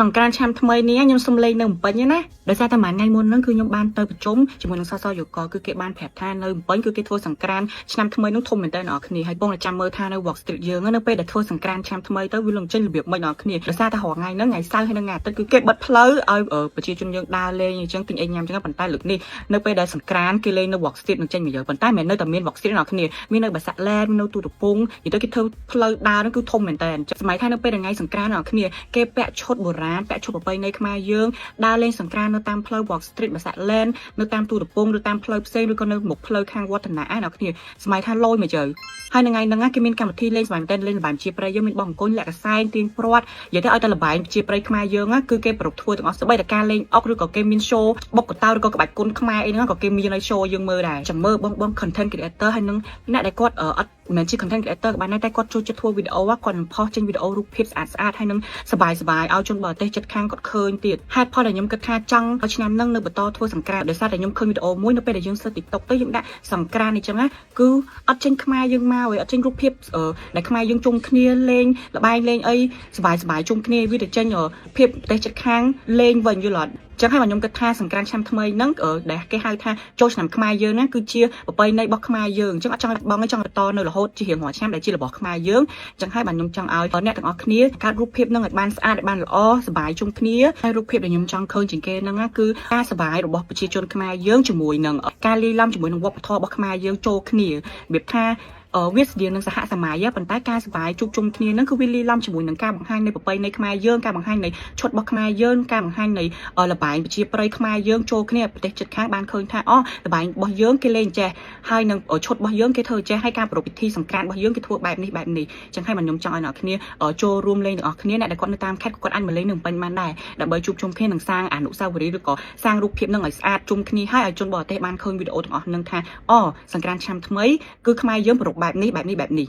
สงกรานต์ឆ្នាំថ្មីនេះខ្ញុំសុំលេងនៅបំពេញណាដោយសារតែមួយថ្ងៃមុនហ្នឹងគឺខ្ញុំបានទៅប្រជុំជាមួយនឹងសសយុគគឺគេបានប្រាប់ថានៅបំពេញគឺគេធ្វើសង្គ្រាន្តឆ្នាំថ្មីហ្នឹងធំមែនតើអ្នកនរគ្នាហើយបងចាំមើលថានៅ Walk Street យើងនៅពេលដែលធ្វើសង្គ្រាន្តឆ្នាំថ្មីទៅវាលំចេញរបៀបមិនអ្នកនរគ្នាដោយសារតែរាល់ថ្ងៃហ្នឹងថ្ងៃសៅរ៍ហើយនឹងថ្ងៃអាទិត្យគឺគេបិទផ្លូវឲ្យប្រជាជនយើងដើរលេងអញ្ចឹងទិញអីញ៉ាំអញ្ចឹងប៉ុន្តែលើកនេះនៅពេលដែលសង្គ្រាន្តគេលេងនៅ Walk Street នឹងចេញមកយើងប៉ុន្តែមិននៅតែមាន Walk Street អ្នកនរគ្នាមាននៅបាសាក់ឡែនមាននៅទូរពងនិយាយទៅគេធ្វើផ្លូវដើរហ្នឹងគឺធំមែនតើសម័យថានៅពេលថ្ងៃសង្គ្រាន្តអ្នកនរគ្នាគេពាក់ឈុតបុរាណពាក់ឈុតប្រពៃណីខ្មែរយើងដើរលេងសង្គ្រាន្តនៅតាមផ្លូវ Walk Street បាសាក់ឡែននៅតាមទូរពងឬតាមផ្លូវផ្សេងឬក៏នៅមុខផ្លូវខាងវឌ្ឍនៈអ្នកនរគ្នាសម័យថាលយមកជើហើយថ្ងៃហ្នឹងគេមានកម្មវិធីលេងសម្រាប់តែលេងល្បែងជាប្រៃយើងមានបងអង្គុយលាក់កសែងទាញព្រាត់និយាយទៅឲ្យតែល្បែងជាប្រៃខ្មែរយើងគឺគេប្រពធ្វើទាំងអស់ស្បីតែការលេងអុកឬក៏គេមាន show បុកកតៅឬក៏ក្បាច់គុនខ្មែរអីហ្នឹងក៏គេមានឲ្យ show យើងមើលដែរចាំមើលបង content creator ហើយនឹងអ្នកដែលគាត់អត់មិនជា content creator ក៏បានដែរតែគាត់ចូលចិត្តធ្វើវីដេអូគាត់នឹងផុសចេញវីដេអូរូបភាពស្អាតហើយនឹងសបាយឲ្យជនបរទេសចិត្តខាងគាត់ឃើញទៀតហេតុផលដែលខ្ញុំគិតថាចង់ឲ្យឆ្នាំហ្នឹងនៅបន្តធ្វើសង្គ្រាន្តដោយសារតែខ្ញុំឃើញវីដេអូមួយនៅពេលដែលយើងសើ TikTok ទៅយើងដាក់សង្គ្រាន្តអញ្ចឹងណាគឺអត់ចេញខ្មែរយើងមកអត់ចេញរូបភាពដែលខ្មែរយើងជុំគ្នាលេងល្បែងលេងអីសបាយជុំគ្នាវាទៅចេញភាពប្រទេសចិត្តខាងលេងវិញយល់អត់ចឹងហើយខ្ញុំគិតថាសង្គ្រាន្តឆ្នាំថ្មីហ្នឹងដែលគេហៅថាចូលឆ្នាំខ្មែរយើងហ្នឹងគឺជាប្រពៃណីរបស់ខ្មែរយើងអញ្ចឹងអត់ចង់បងឯងចង់បន្តនៅរហូតជារៀងរាល់ឆ្នាំដែលជារបស់ខ្មែរយើងអញ្ចឹងហើយខ្ញុំចង់ឲ្យអ្នកទាំងអស់គ្នាកាត់រូបភាពហ្នឹងឲ្យបានស្អាតឲ្យបានល្អសប្បាយជុំគ្នាហើយរូបភាពដែលខ្ញុំចង់ឃើញជាងគេហ្នឹងគឺការសប្បាយរបស់ប្រជាជនខ្មែរយើងជាមួយនឹងការលាយឡំជាមួយនឹងវប្បធម៌របស់ខ្មែរយើងចូលគ្នារបៀបថាវាស្តៀងនឹងសហសម័យប៉ុន្តែការសប្បាយជួបជុំគ្នាហ្នឹងគឺវាលាយឡំជាមួយនឹងការបង្ហាញនៃប្រពៃណីខ្មែរយើងការបង្ហាញនៃឈុតរបស់ខ្មែរយើងការបង្ហាញនៃល្បែងប្រជាប្រិយខ្មែរយើងចូលគ្នាប្រទេសជិតខាងបានឃើញថាល្បែងរបស់យើងគេលេងចេះហើយនឹងឈុតរបស់យើងគេធ្វើចេះហើយការប្រពៃពិធីសង្គ្រាន្តរបស់យើងគេធ្វើបែបនេះចឹងហើយខ្ញុំចង់ឲ្យអ្នកគ្នាចូលរួមលេងទាំងអស់គ្នាអ្នកដែលគាត់នៅតាមខេត្តគាត់អាចមកលេងនឹងពេញបានដែរដើម្បីជួបជុំគ្នានឹងសាងអនុស្សាវរីយ៍ឬក៏សាងរូបភាពនឹងឲ្យស្អាតជុំគ្នាហើយឲ្យជនបរទេសបានឃើញវីដេអូទាំងអស់ហ្នឹងថាសង្គ្រាន្តឆ្នាំថ្មីគឺខ្មែរយើងប្រពៃបែបនេះ